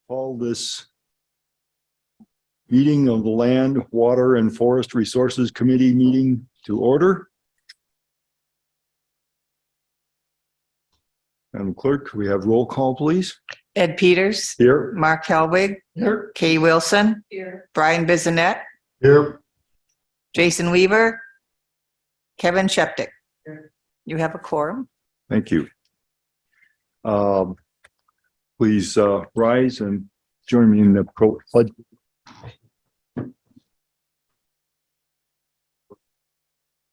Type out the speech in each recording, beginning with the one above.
Call this meeting of the Land, Water, and Forest Resources Committee meeting to order. Madam Clerk, we have roll call, please. Ed Peters. Here. Mark Helwig. Here. Kay Wilson. Here. Brian Bissonette. Here. Jason Weaver. Kevin Sheptick. Here. You have a quorum. Thank you. Please rise and join me in the pledge.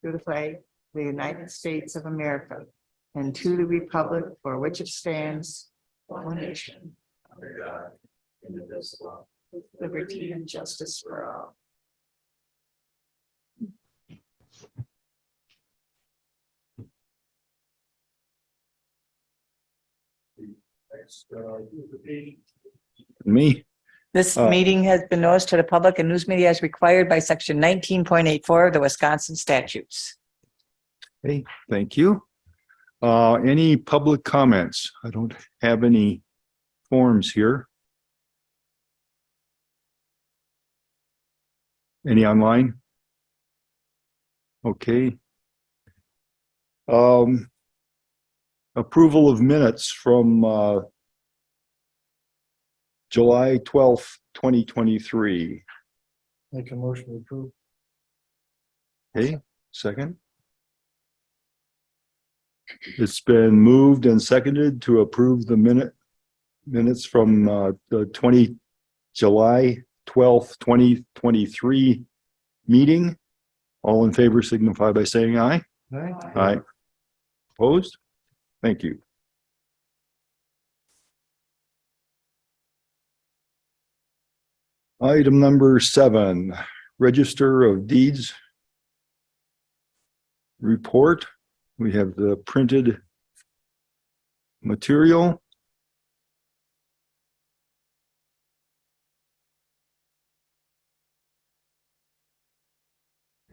To the flag of the United States of America and to the republic for which it stands, one nation, under God, indivisible, with liberty and justice for all. Me. This meeting has been noticed to the public and news media as required by section 19.84 of the Wisconsin statutes. Okay, thank you. Any public comments? I don't have any forms here. Any online? Okay. Approval of minutes from July 12th, 2023. Make a motion to approve. Okay, second. It's been moved and seconded to approve the minutes from the July 12th, 2023 meeting. All in favor signify by saying aye. Aye. Aye. Opposed? Thank you. Item number 7, Register of Deeds report. We have the printed material.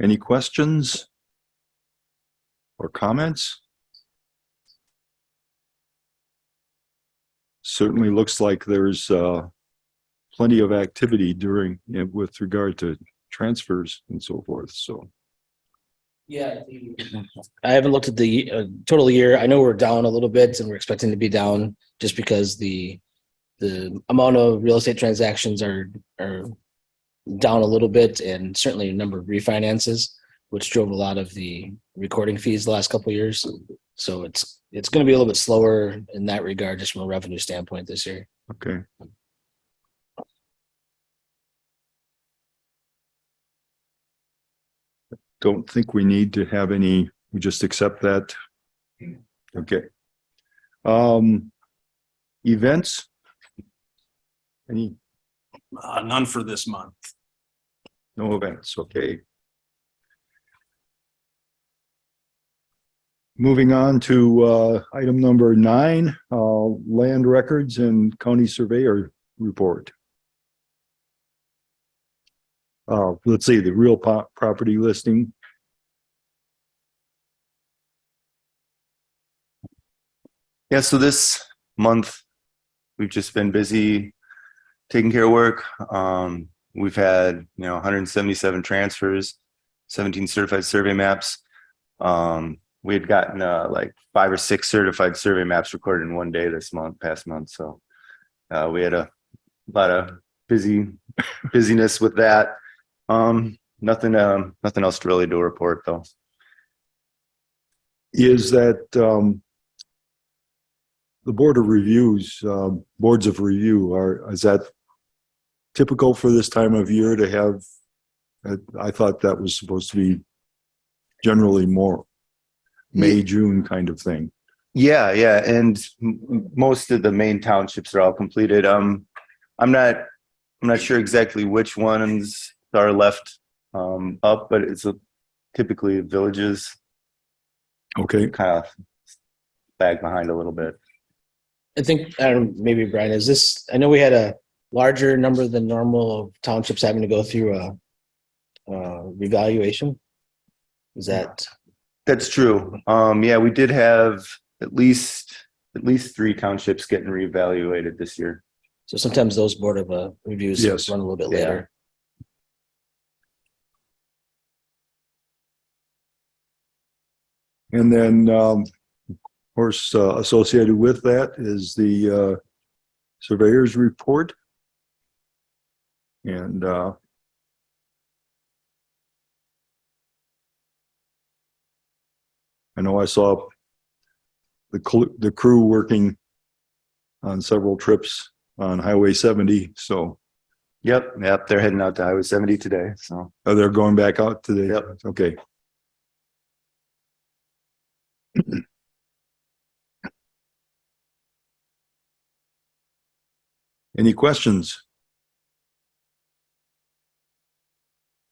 Any questions or comments? Certainly looks like there's plenty of activity with regard to transfers and so forth. So, Yeah, I haven't looked at the total year. I know we're down a little bit, and we're expecting to be down just because the amount of real estate transactions are down a little bit, and certainly a number of refinances, which drove a lot of the recording fees the last couple of years. So it's going to be a little bit slower in that regard, just from a revenue standpoint this year. okay. Don't think we need to have any, we just accept that. Okay. Events? Any? None for this month. No events, okay. Moving on to item number 9, land records and county surveyor report. Let's see, the real property listing. Yeah, so this month we've just been busy taking care of work. We've had 177 transfers, 17 certified survey maps. We had gotten like 5 or 6 certified survey maps recorded in one day past month. So we had a lot of busyness with that. Nothing else to really do a report though. Is that the boards of review is that typical for this time of year to have? I thought that was supposed to be generally more May, June kind of thing. Yeah, and most of the main townships are all completed. I'm not sure exactly which ones are left up, but it's typically villages. Okay. Kind of lag behind a little bit. I think, maybe Brian, I know we had a larger number than normal of townships having to go through a revaluation. Is that? That's true. Yeah, we did have at least at least 3 townships getting reevaluated this year. So sometimes those board of reviews Yes. run a little bit Yeah. later. And then, of course, associated with that is the surveyor's report. And I know I saw the crew working on several trips on Highway 70. So Yep, they're heading out to Highway 70 today. So they're going back out today. Yep. Okay. Any questions?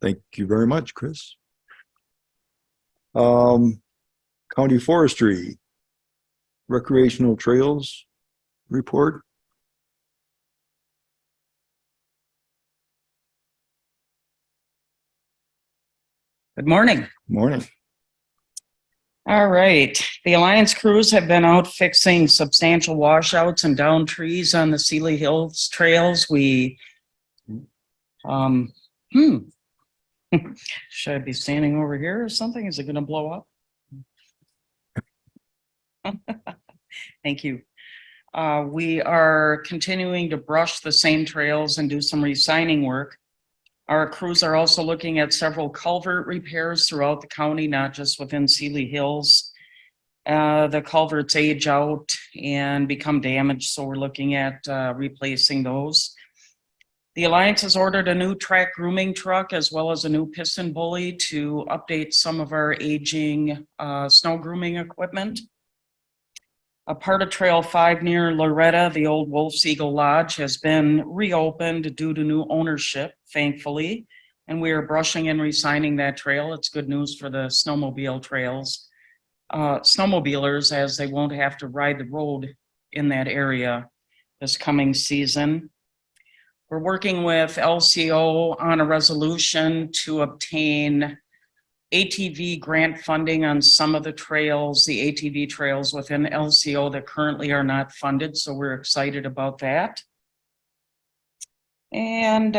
Thank you very much, Chris. County Forestry, recreational trails report. Good morning. Morning. All right. The Alliance crews have been out fixing substantial washouts and downed trees on the Sealy Hills trails. Should I be standing over here or something? Is it going to blow up? Thank you. We are continuing to brush the same trails and do some re-signing work. Our crews are also looking at several culvert repairs throughout the county, not just within Sealy Hills. The culverts age out and become damaged, so we're looking at replacing those. The Alliance has ordered a new track grooming truck as well as a new piston bully to update some of our aging snow grooming equipment. A part of Trail 5 near Loretta, the old Wolf's Eagle Lodge, has been reopened due to new ownership, thankfully, and we are brushing and re-signing that trail. It's good news for the snowmobile trails, snowmobilers, as they won't have to ride the road in that area this coming season. We're working with LCO on a resolution to obtain ATV grant funding on some of the trails, the ATV trails within LCO that currently are not funded. So we're excited about that. And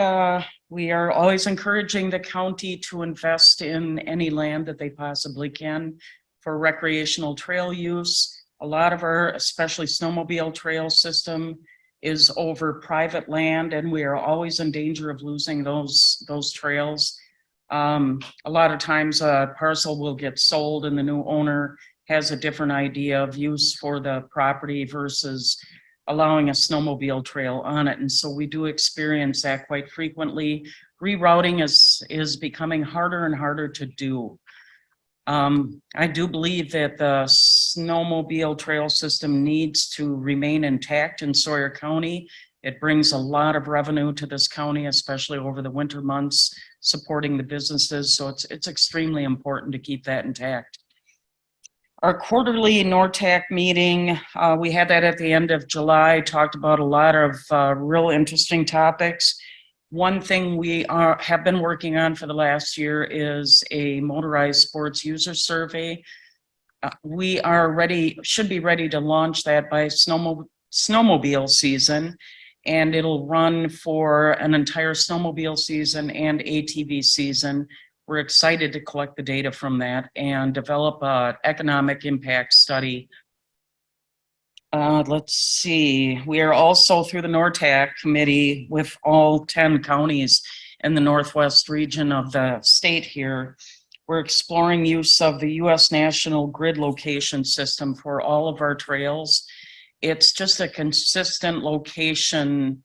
we are always encouraging the county to invest in any land that they possibly can for recreational trail use. A lot of our, especially snowmobile trail system, is over private land, and we are always in danger of losing those trails. A lot of times a parcel will get sold and the new owner has a different idea of use for the property versus allowing a snowmobile trail on it. And so we do experience that quite frequently. Rerouting is becoming harder and harder to do. I do believe that the snowmobile trail system needs to remain intact in Sawyer County. It brings a lot of revenue to this county, especially over the winter months, supporting the businesses. So it's extremely important to keep that intact. Our quarterly NORTAC meeting, we had that at the end of July, talked about a lot of real interesting topics. One thing we have been working on for the last year is a motorized sports user survey. We are should be ready to launch that by snowmobile season, and it'll run for an entire snowmobile season and ATV season. We're excited to collect the data from that and develop an economic impact study. Let's see. We are also through the NORTAC committee with all 10 counties in the Northwest region of the state here. We're exploring use of the U.S. National Grid location system for all of our trails. It's just a consistent location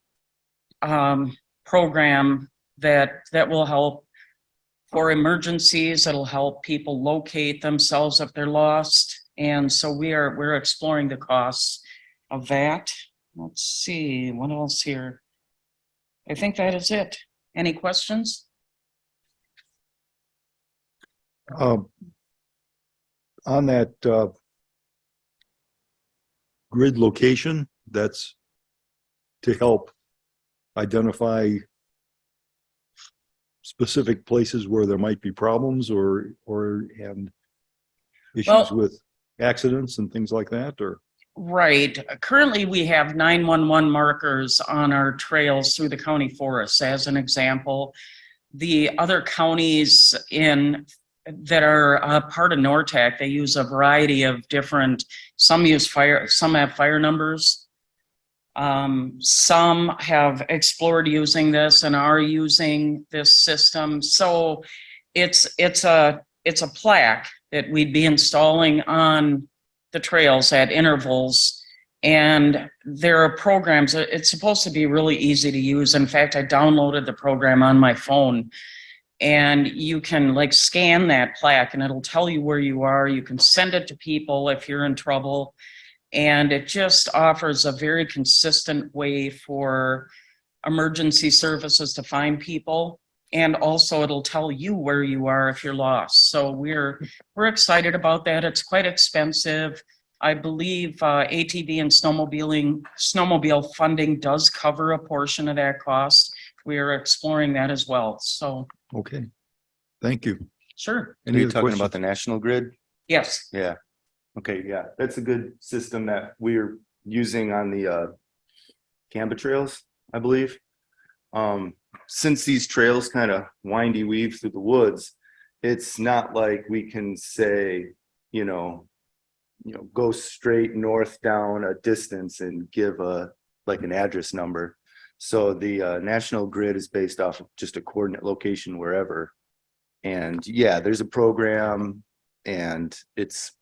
program that will help for emergencies. It'll help people locate themselves if they're lost. And so we're exploring the costs of that. Let's see, what else here? I think that is it. Any questions? On that grid location, that's to help identify specific places where there might be problems and issues Well, with accidents and things like that, or? Right. Currently, we have 911 markers on our trails through the county forests, as an example. The other counties that are part of NORTAC, they use a variety of different, some have fire numbers. Some have explored using this and are using this system. So it's a plaque that we'd be installing on the trails at intervals. And there are programs, it's supposed to be really easy to use. In fact, I downloaded the program on my phone, and you can like scan that plaque and it'll tell you where you are. You can send it to people if you're in trouble. And it just offers a very consistent way for emergency services to find people. And also it'll tell you where you are if you're lost. So we're excited about that. It's quite expensive. I believe ATV and snowmobile funding does cover a portion of that cost. We are exploring that as well. So, Okay. Thank you. sure. Are Any you other talking questions? about the National Grid? Yes. Yeah. Okay, yeah, that's a good system that we're using on the Canva trails, I believe. Since these trails kind of windy weave through the woods, it's not like we can say, go straight north down a distance and give an address number. So the National Grid is based off of just a coordinate location wherever. And yeah, there's a program, and it's,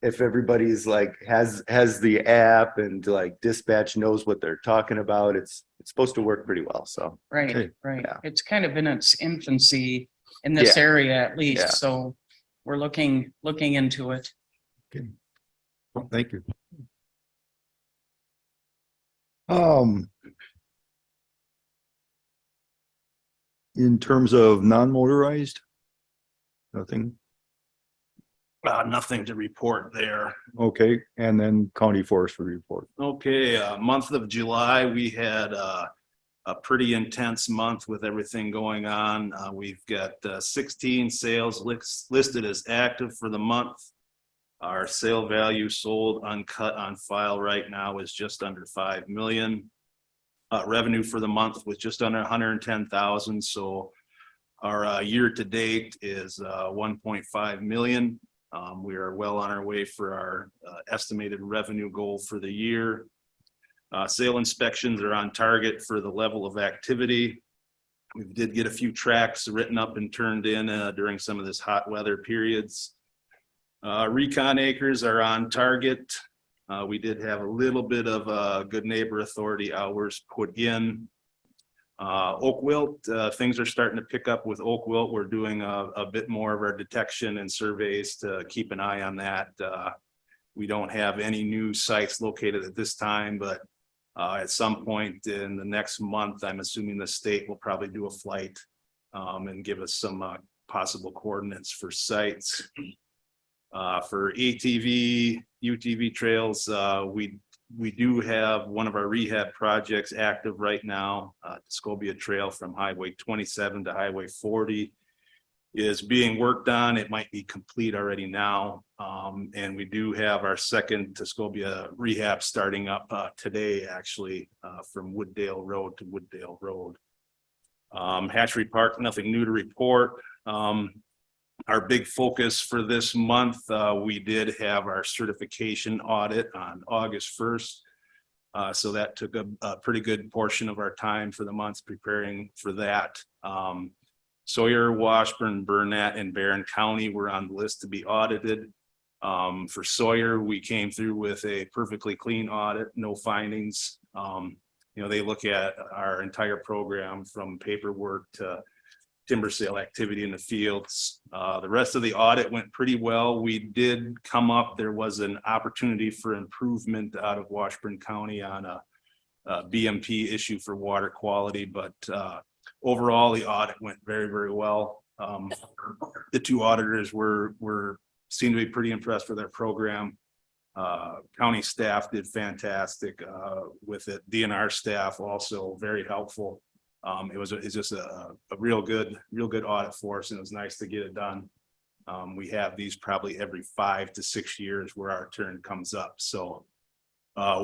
if everybody's like has the app and like dispatch knows what they're talking about, it's supposed to work pretty well. So Right, Okay. right. Yeah. It's kind of in its infancy in this Yeah. area at least. Yeah. So we're looking into it. Okay. Well, thank you. In terms of non-motorized, nothing. Nothing to report there. Okay, and then county forestry report. Okay, month of July, we had a pretty intense month with everything going on. We've got 16 sales listed as active for the month. Our sale value sold uncut on file right now is just under 5 million. Revenue for the month was just under 110,000. So our year to date is 1.5 million. We are well on our way for our estimated revenue goal for the year. Sale inspections are on target for the level of activity. We did get a few tracks written up and turned in during some of this hot weather periods. Recon acres are on target. We did have a little bit of Good Neighbor Authority hours put in. Oak wilt, things are starting to pick up with oak wilt. We're doing a bit more of our detection and surveys to keep an eye on that. We don't have any new sites located at this time, but at some point in the next month, I'm assuming the state will probably do a flight and give us some possible coordinates for sites. For ATV, UTV trails, we do have one of our rehab projects active right now. Tuscobia Trail from Highway 27 to Highway 40 is being worked on. It might be complete already now. And we do have our second Tuscobia rehab starting up today, actually, from Wooddale Road to Wooddale Road. Hatchery Park, nothing new to report. Our big focus for this month, we did have our certification audit on August 1st. So that took a pretty good portion of our time for the months preparing for that. Sawyer, Washburn, Burnett, and Barron County were on the list to be audited. For Sawyer, we came through with a perfectly clean audit, no findings. They look at our entire program from paperwork to timber sale activity in the fields. The rest of the audit went pretty well. We did come up, there was an opportunity for improvement out of Washburn County on a BMP issue for water quality, but overall the audit went very, very well. The two auditors seemed to be pretty impressed with our program. County staff did fantastic with it. DNR staff also very helpful. It's just a real good audit for us, and it was nice to get it done. We have these probably every 5 to 6 years where our turn comes up. So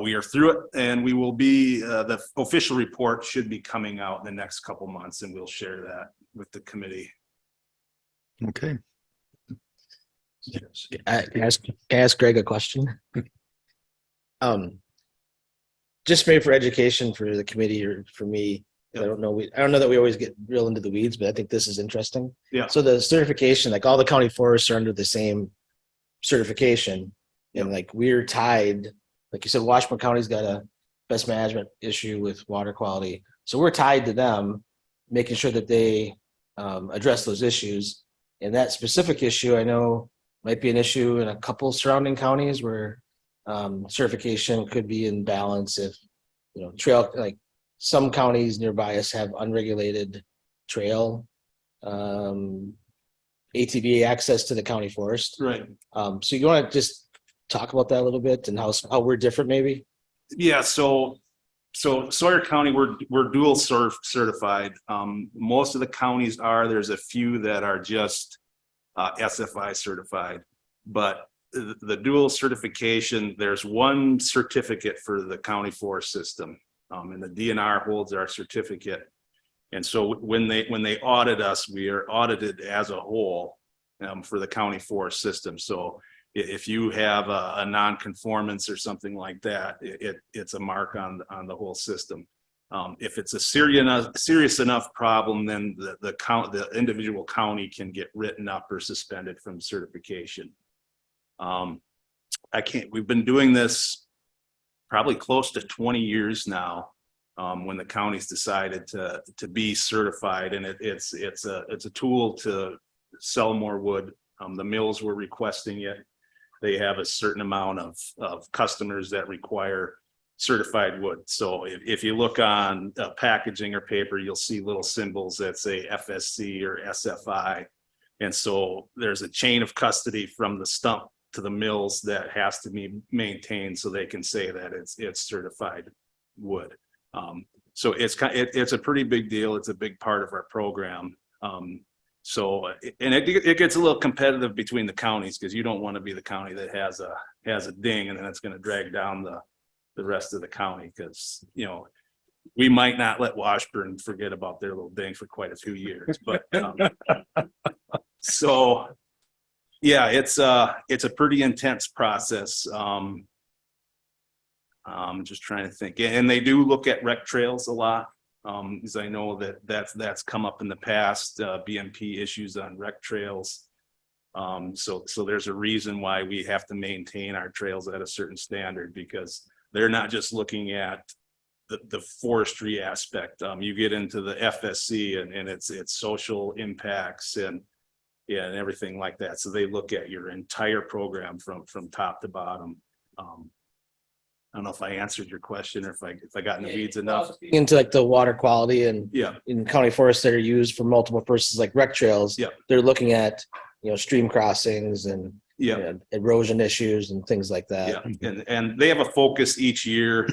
we are through it, and we will be, the official report should be coming out in the next couple months, and we'll share that with the committee. Okay. Can I ask Greg a question? Just maybe for education for the committee or for me, I don't know that we always get real into the weeds, but I think this is interesting. Yeah. So the certification, like all the county forests are under the same certification, and like we're tied. Like you said, Washburn County's got a best management issue with water quality, so we're tied to them, making sure that they address those issues. And that specific issue, I know, might be an issue in a couple surrounding counties where certification could be in balance if, trail, like some counties nearby us have unregulated trail ATV access to the county forest. Right. So you want to just talk about that a little bit and how we're different maybe? Yeah, so Sawyer County, we're dual certified. Most of the counties are, there's a few that are just SFI certified, but the dual certification, there's one certificate for the county forest system, and the DNR holds our certificate. And so when they audit us, we are audited as a whole for the county forest system. So if you have a non-conformance or something like that, it's a mark on the whole system. If it's a serious enough problem, then the individual county can get written up or suspended from certification. We've been doing this probably close to 20 years now. When the county's decided to be certified, and it's a tool to sell more wood. The mills were requesting it. They have a certain amount of customers that require certified wood. So if you look on packaging or paper, you'll see little symbols that say FSC or SFI. And so there's a chain of custody from the stump to the mills that has to be maintained so they can say that it's certified wood. So it's a pretty big deal. It's a big part of our program. So it gets a little competitive between the counties because you don't want to be the county that has a ding and then it's going to drag down the rest of the county, because we might not let Washburn forget about their little ding for quite a few years. But so yeah, it's a pretty intense process. I'm just trying to think, and they do look at rec trails a lot, because I know that's come up in the past, BMP issues on rec trails. So there's a reason why we have to maintain our trails at a certain standard, because they're not just looking at the forestry aspect. You get into the FSC and it's social impacts and everything like that. So they look at your entire program from top to bottom. I don't know if I answered your question or if I got in the weeds enough. Into like the water quality and Yeah. in county forests that are used for multiple purposes, like rec trails. Yeah. They're looking at, stream crossings and Yeah. erosion issues and things like that. Yeah. And they have a focus each year.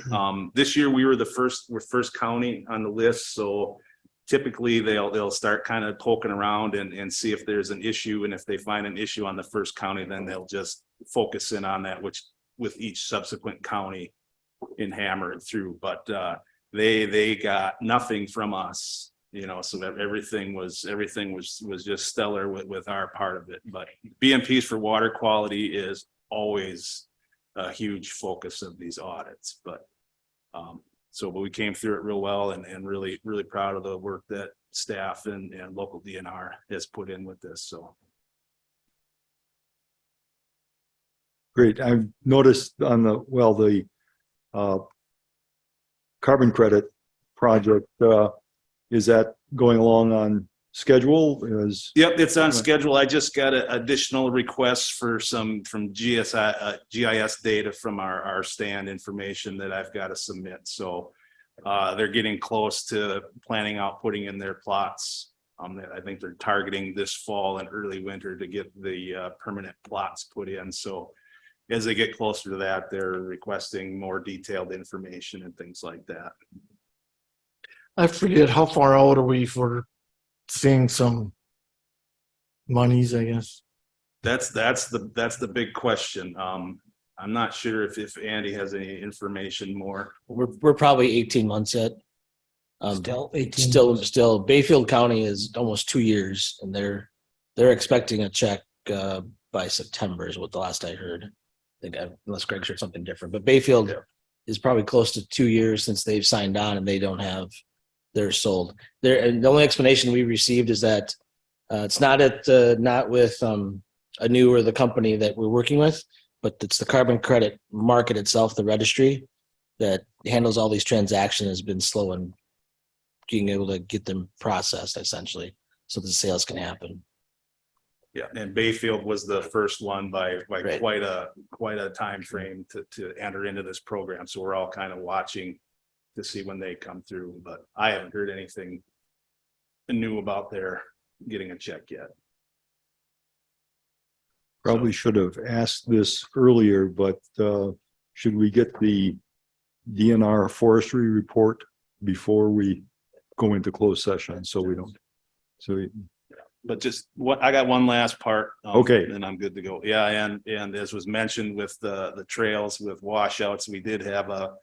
This year we're first county on the list. So typically they'll start kind of poking around and see if there's an issue. And if they find an issue on the first county, then they'll just focus in on that, which with each subsequent county and hammer it through. But they got nothing from us, so that everything was just stellar with our part of it. But BMPs for water quality is always a huge focus of these audits. But but we came through it real well, and really, really proud of the work that staff and local DNR has put in with this. So. Great. I've noticed on the carbon credit project, is that going along on schedule? Yep, it's on schedule. I just got additional requests for some from GIS data from our stand information that I've got to submit. So they're getting close to planning out putting in their plots. I think they're targeting this fall and early winter to get the permanent plots put in. So as they get closer to that, they're requesting more detailed information and things like that. I forget how far out are we for seeing some monies, I guess. That's the big question. I'm not sure if Andy has any information more. We're probably 18 months yet. Still 18 Still, Bayfield County is almost 2 years, and they're expecting a check by September is what the last I heard. Unless Greg shared something different, but Bayfield is probably close to 2 years since they've signed on, and they don't have theirs sold. And the only explanation we received is that it's not with Anu or the company that we're working with, but it's the carbon credit market itself, the registry that handles all these transactions has been slow in being able to get them processed essentially so the sales can happen. Yeah, and Bayfield was the first one by Right. quite a time frame to enter into this program. So we're all kind of watching to see when they come through, but I haven't heard anything new about their getting a check yet. Probably should have asked this earlier, but should we get the DNR forestry report before we go into closed session so we don't, But just what, I got one last part. Okay. And I'm good to go. Yeah, and as was mentioned with the trails with washouts, we did have a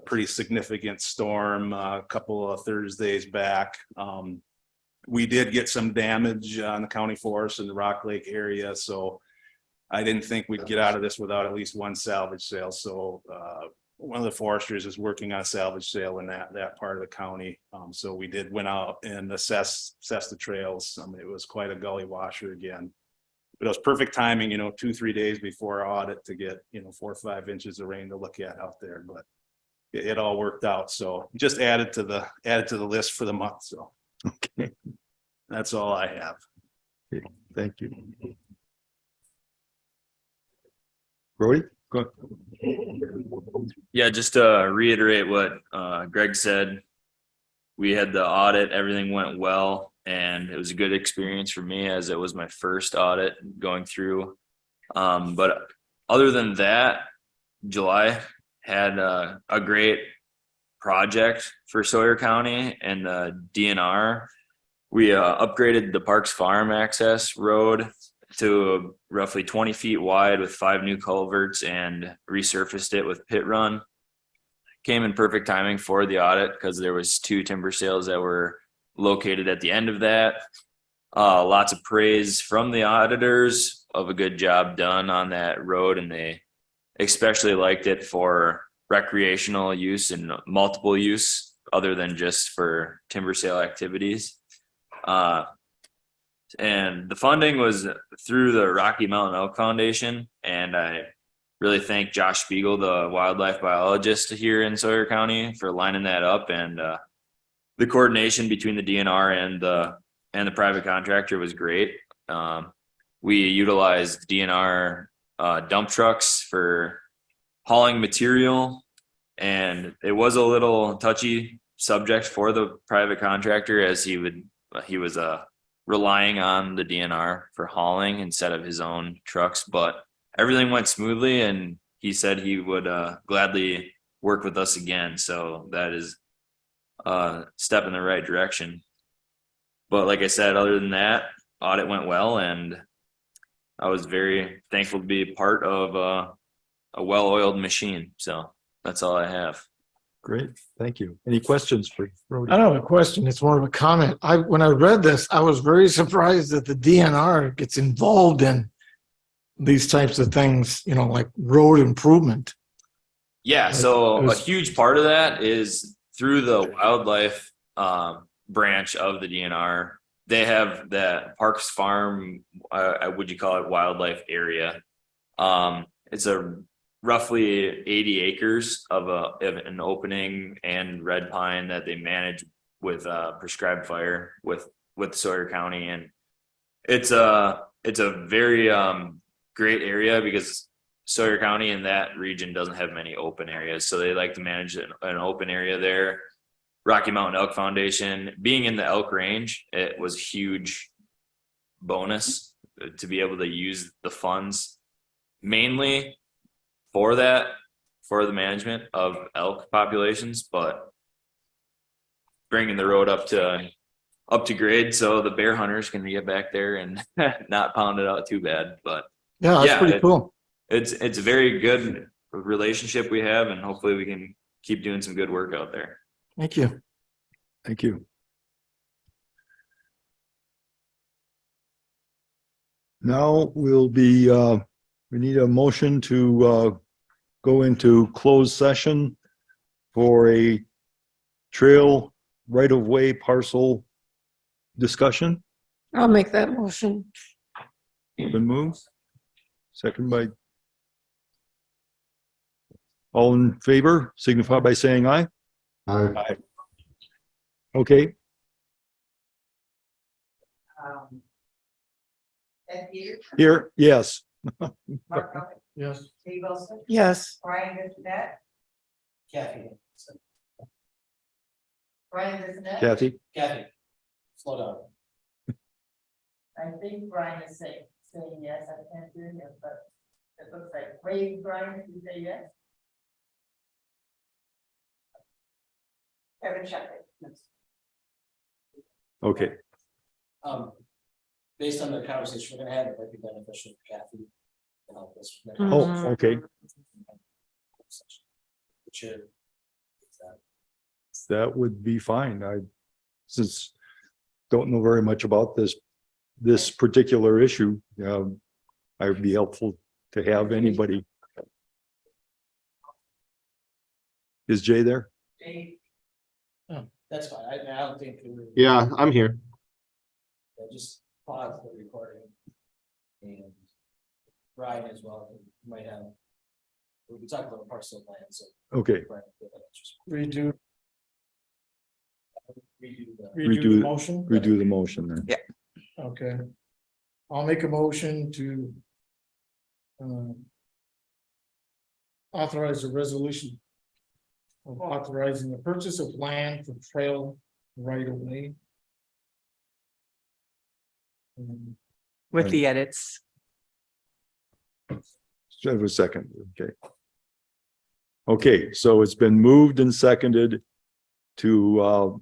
pretty significant storm a couple of Thursdays back. We did get some damage on the county forest in the Rock Lake area, so I didn't think we'd get out of this without at least one salvage sale. So one of the foresters is working on a salvage sale in that part of the county. So we went out and assess the trails. It was quite a gully washer again. But it was perfect timing, 2-3 days before our audit to get, 4 or 5 inches of rain to look at out there. But it all worked out. So just added to the list for the month. So okay, that's all I have. thank you. Brody, go ahead. Yeah, just to reiterate what Greg said, we had the audit, everything went well, and it was a good experience for me as it was my first audit going through. But other than that, July had a great project for Sawyer County and the DNR. We upgraded the Parks Farm access road to roughly 20 feet wide with 5 new culverts and resurfaced it with pit run. Came in perfect timing for the audit because there was 2 timber sales that were located at the end of that. Lots of praise from the auditors of a good job done on that road, and they especially liked it for recreational use and multiple use other than just for timber sale activities. And the funding was through the Rocky Mountain Elk Foundation. And I really thank Josh Spiegel, the wildlife biologist here in Sawyer County, for lining that up. And the coordination between the DNR and the private contractor was great. We utilized DNR dump trucks for hauling material. And it was a little touchy subject for the private contractor as he was relying on the DNR for hauling instead of his own trucks, but everything went smoothly and he said he would gladly work with us again. So that is a step in the right direction. But like I said, other than that, audit went well and I was very thankful to be part of a well-oiled machine. So that's all I have. Great, thank you. Any questions for Brody? I don't have a question. It's more of a comment. When I read this, I was very surprised that the DNR gets involved in these types of things, like road improvement. Yeah, so a huge part of that is through the wildlife branch of the DNR. They have that Parks Farm, would you call it, wildlife area. It's a roughly 80 acres of an opening and red pine that they manage with prescribed fire with Sawyer County, and it's a very great area because Sawyer County in that region doesn't have many open areas, so they like to manage an open area there. Rocky Mountain Elk Foundation, being in the elk range, it was a huge bonus to be able to use the funds mainly for the management of elk populations, but bringing the road up to up to grade, so the bear hunters can get back there and not pound it out too bad. But Yeah, that's Yeah, pretty cool. it's a very good relationship we have, and hopefully we can keep doing some good work out there. Thank you. Thank you. Now we'll be, we need a motion to go into closed session for a trail right-of-way parcel discussion. I'll make that motion. Been moved. Second by. All in favor, signify by saying aye. Aye. Okay, Ed Peters, here, yes. Mark Murphy, Yes. Steve Wilson, Yes. Brian Bissonette, Kathy, Brian Bissonette. Kathy? Kathy, slow down. I think Brian is saying yes, I can't hear him, but it looks like, wait, Brian, you say yes? Kevin Shepherd. Okay, Based on the conversation we're gonna have, it might be beneficial for Kathy to help us. oh, okay, Sure. that would be fine. I, since don't know very much about this particular issue, I would be helpful to have anybody. Is Jay there? That's fine. I don't think. Yeah, I'm here. Just pause the recording. And Brian as well, you might have. We'll be talking about parcel land, so. Okay, Redo Redo- the motion? redo the motion then. Okay. I'll make a motion to authorize a resolution of authorizing the purchase of land for trail right of way. With the edits. Should have a second, okay. Okay, so it's been moved and seconded to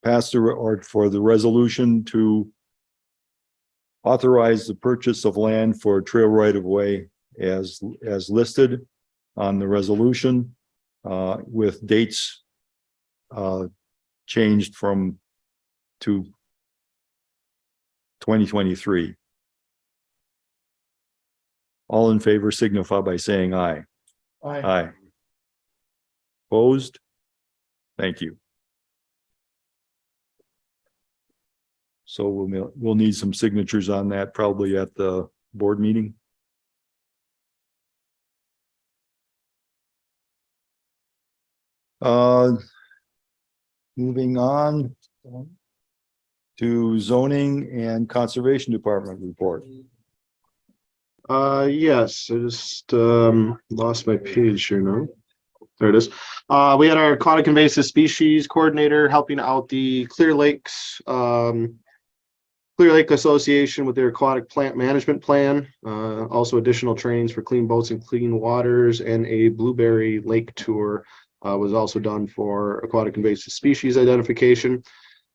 pass the, or for the resolution to authorize the purchase of land for trail right-of-way as listed on the resolution, with dates changed from to 2023. All in favor signify by saying aye. Aye. Aye. Opposed? Thank you. So we'll need some signatures on that probably at the board meeting. Moving on to zoning and conservation department report. Yes, I just lost my page here now. There it is. We had our aquatic invasive species coordinator helping out the Clear Lakes Clear Lake Association with their aquatic plant management plan. Also additional trainings for clean boats and clean waters, and a blueberry lake tour was also done for aquatic invasive species identification.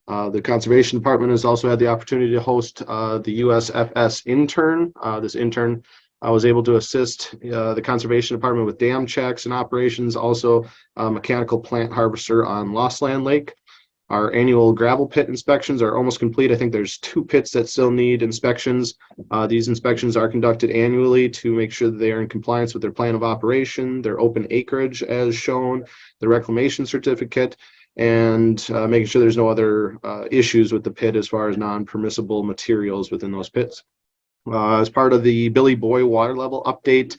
The Conservation Department has also had the opportunity to host the USFS intern. This intern was able to assist the Conservation Department with dam checks and operations, also a mechanical plant harvester on Lost Land Lake. Our annual gravel pit inspections are almost complete. I think there's 2 pits that still need inspections. These inspections are conducted annually to make sure that they are in compliance with their plan of operation, their open acreage as shown, the reclamation certificate, and making sure there's no other issues with the pit as far as non-permissible materials within those pits. As part of the Billy Boy water level update,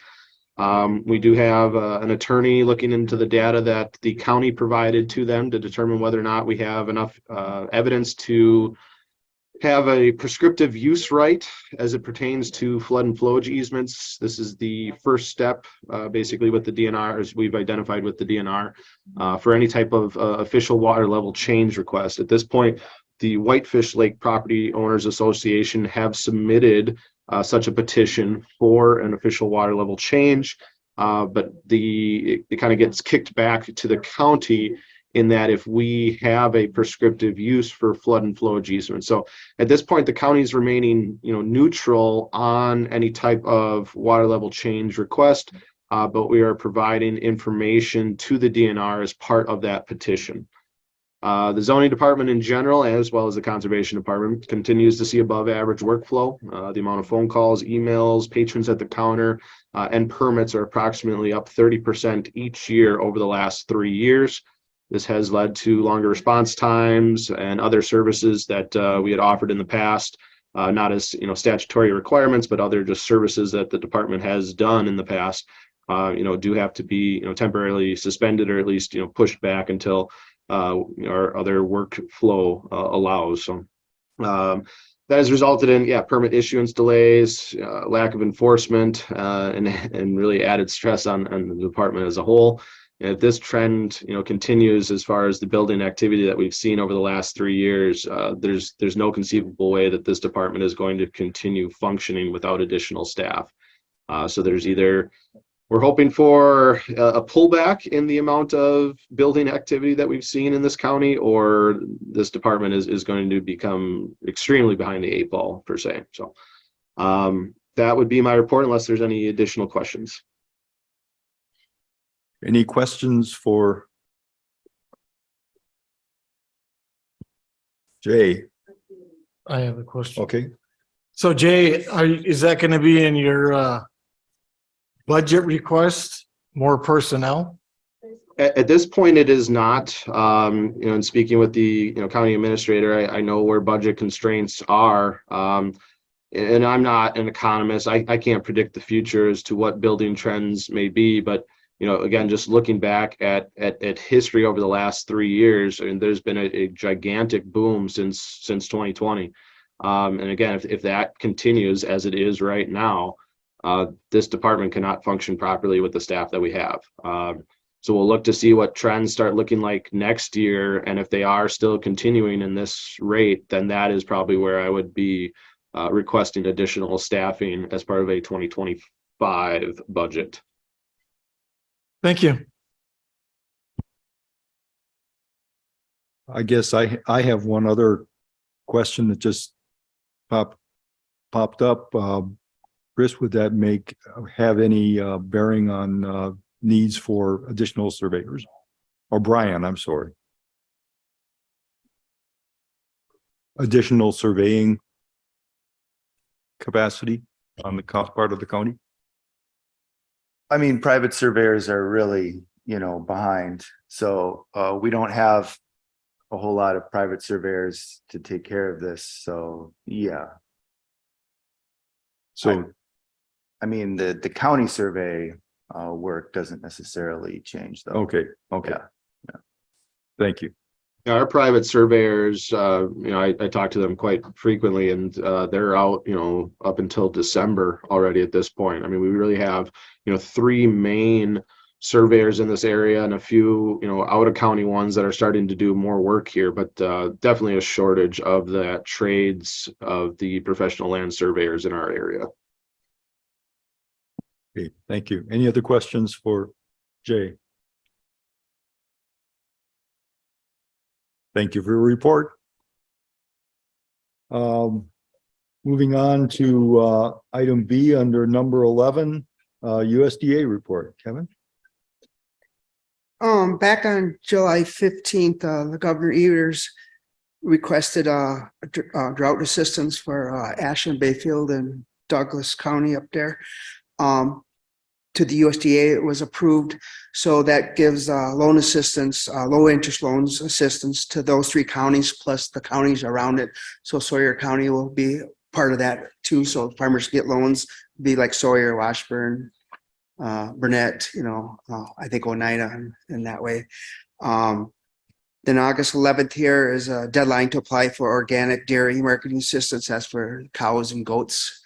we do have an attorney looking into the data that the county provided to them to determine whether or not we have enough evidence to have a prescriptive use right as it pertains to flood and flowage easements. This is the first step, basically, with the DNR, as we've identified with the DNR, for any type of official water level change request. At this point, the Whitefish Lake Property Owners Association have submitted such a petition for an official water level change, but it kind of gets kicked back to the county in that if we have a prescriptive use for flood and flow easement. So at this point, the county is remaining, neutral on any type of water level change request, but we are providing information to the DNR as part of that petition. The zoning department in general, as well as the conservation department, continues to see above average workflow. The amount of phone calls, emails, patrons at the counter, and permits are approximately up 30% each year over the last 3 years. This has led to longer response times and other services that we had offered in the past, not as statutory requirements, but other just services that the department has done in the past. Do have to be temporarily suspended or at least pushed back until our other workflow allows. So that has resulted in permit issuance delays, lack of enforcement, and really added stress on the department as a whole. And if this trend continues as far as the building activity that we've seen over the last 3 years, there's no conceivable way that this department is going to continue functioning without additional staff. So there's either we're hoping for a pullback in the amount of building activity that we've seen in this county, or this department is going to become extremely behind the 8 ball per se. So that would be my report unless there's any additional questions. Any questions for Jay? I have a question. Okay, So Jay, is that going to be in your budget request, more personnel? At this point, it is not. In speaking with the county administrator, I know where budget constraints are. And I'm not an economist. I can't predict the future as to what building trends may be. But again, just looking back at history over the last 3 years, and there's been a gigantic boom since 2020. And again, if that continues as it is right now, this department cannot function properly with the staff that we have. So we'll look to see what trends start looking like next year. And if they are still continuing in this rate, then that is probably where I would be requesting additional staffing as part of a 2025 budget. Thank you. I guess I have one other question that just popped up. Chris, would that have any bearing on needs for additional surveyors? Or Brian, I'm sorry. Additional surveying capacity on the part of the county? I mean, private surveyors are really, behind. So we don't have a whole lot of private surveyors to take care of this. So, yeah. So, I mean, the county survey work doesn't necessarily change though. okay. Yeah. Thank you. Our private surveyors, I talk to them quite frequently, and they're out, up until December already at this point. I mean, we really have, 3 main surveyors in this area and a few, out of county ones that are starting to do more work here, but definitely a shortage of the trades of the professional land surveyors in our area. Okay, thank you. Any other questions for Jay? Thank you for your report. Moving on to item B under number 11, USDA report. Kevin? Back on July 15th, the Governor Evers requested drought assistance for Ashland, Bayfield, and Douglas County up there. To the USDA, it was approved. So that gives loan assistance, low interest loans assistance to those 3 counties plus the counties around it. So Sawyer County will be part of that too. So farmers get loans, be like Sawyer, Washburn, Burnett, I think Oneida in that way. Then August 11th here is a deadline to apply for organic dairy marketing assistance. That's for cows and goats.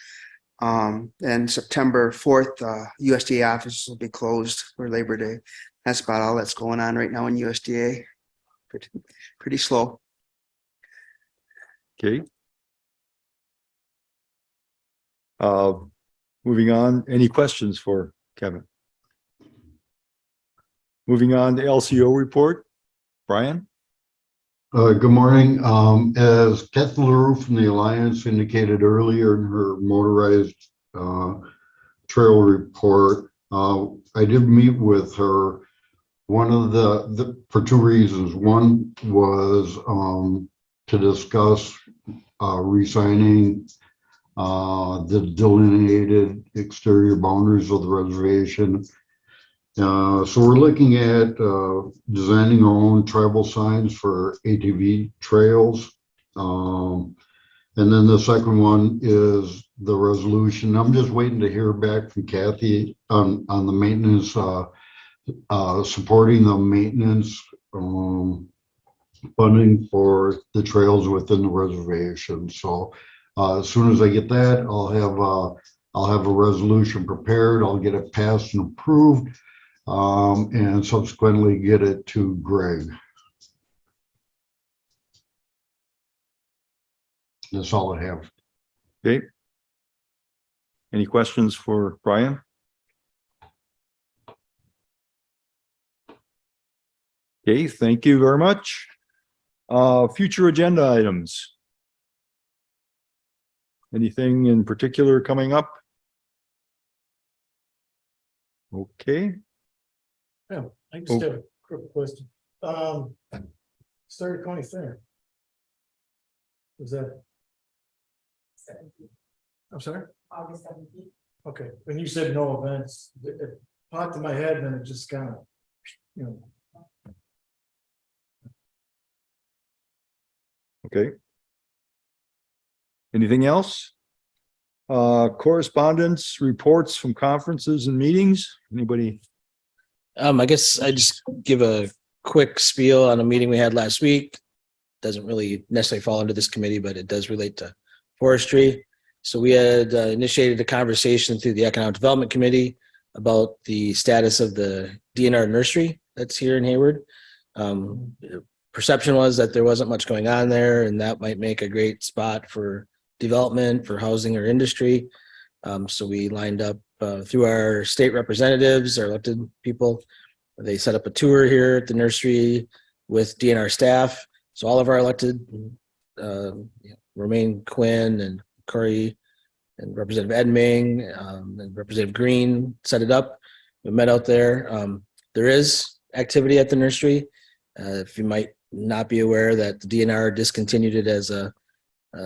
And September 4th, USDA offices will be closed for Labor Day. That's about all that's going on right now in USDA. Pretty slow. Okay. Moving on, any questions for Kevin? Moving on to LCO report. Brian? Good morning. As Kathy LaRue from the Alliance indicated earlier in her motorized trail report, I did meet with her. One of for two reasons. One was to discuss re-signing the delineated exterior boundaries of the reservation. So we're looking at designing our own travel signs for ATV trails. And then the second one is the resolution. I'm just waiting to hear back from Kathy on the maintenance, supporting the maintenance funding for the trails within the reservation. So as soon as I get that, I'll have a resolution prepared. I'll get it passed and approved. And subsequently get it to Greg. That's all I have. Okay. Any questions for Brian? Okay, thank you very much. Future agenda items. Anything in particular coming up? Okay. Yeah, I just have a quick question. Started County Fair. Was that? I'm sorry? August 17th. Okay, when you said no events, it popped in my head and then it just kind of, you know. Okay. Anything else? Correspondence, reports from conferences and meetings. Anybody? I guess I just give a quick spiel on a meeting we had last week. Doesn't really necessarily fall into this committee, but it does relate to forestry. So we had initiated a conversation through the Economic Development Committee about the status of the DNR nursery that's here in Hayward. Perception was that there wasn't much going on there, and that might make a great spot for development, for housing or industry. So we lined up through our state representatives, our elected people. They set up a tour here at the nursery with DNR staff. So all of our elected, Romaine Quinn and Corey and Representative Edming and Representative Green set it up. We met out there. There is activity at the nursery. If you might not be aware that the DNR discontinued it as a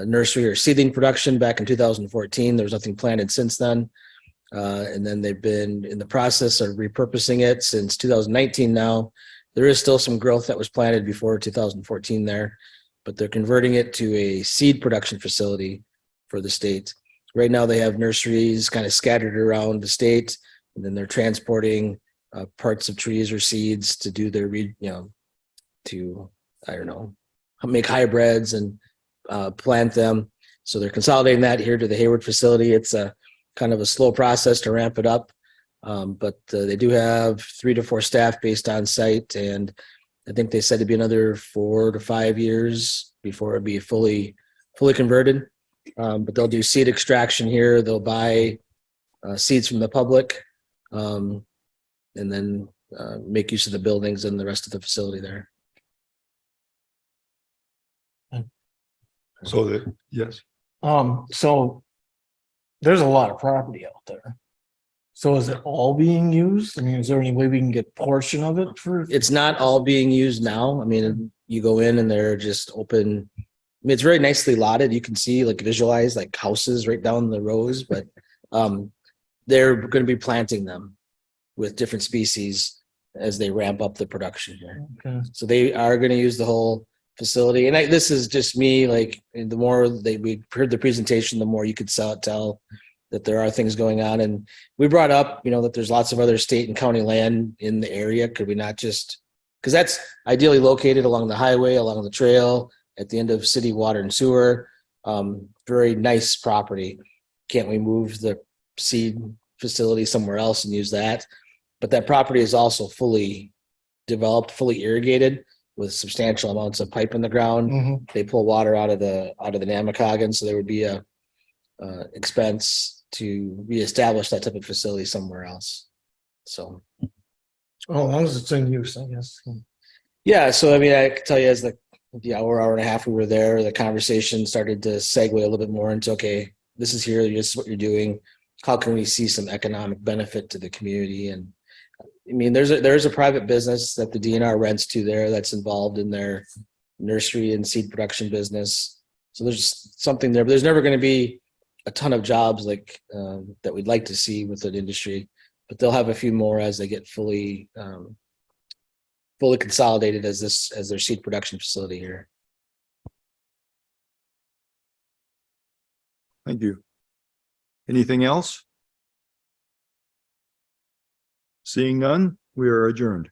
nursery or seedling production back in 2014. There was nothing planted since then. And then they've been in the process of repurposing it since 2019 now. There is still some growth that was planted before 2014 there, but they're converting it to a seed production facility for the state. Right now they have nurseries kind of scattered around the state, and then they're transporting parts of trees or seeds to do their, make hybrids and plant them. So they're consolidating that here to the Hayward facility. It's a kind of a slow process to ramp it up. But they do have 3 to 4 staff based on site. And I think they said it'd be another 4 to 5 years before it'd be fully converted. But they'll do seed extraction here. They'll buy seeds from the public and then make use of the buildings and the rest of the facility there. So that, yes. So there's a lot of property out there. So is it all being used? I mean, is there any way we can get portion of it for? It's not all being used now. I mean, you go in and they're just open. I mean, it's very nicely lotted. You can see, like, visualize like houses right down the rows, but they're going to be planting them with different species as they ramp up the production here. Okay. So they are going to use the whole facility. And this is just me, like, the more we heard the presentation, the more you could tell that there are things going on. And we brought up, that there's lots of other state and county land in the area. Could we not just, because that's ideally located along the highway, along the trail, at the end of city water and sewer. Very nice property. Can't we move the seed facility somewhere else and use that? But that property is also fully developed, fully irrigated with substantial amounts of pipe in the ground. Mhm. They pull water out of the Namakagon, so there would be a expense to reestablish that type of facility somewhere else. So, Well, as long as it's in use, I guess. Yeah, so I mean, I can tell you as the hour and a half we were there, the conversation started to segue a little bit more into, okay, this is here, this is what you're doing. How can we see some economic benefit to the community? And I mean, there's a private business that the DNR rents to there that's involved in their nursery and seed production business. So there's something there, but there's never going to be a ton of jobs like that we'd like to see with an industry. But they'll have a few more as they get fully consolidated as their seed production facility here. Thank you. Anything else? Seeing none, we are adjourned.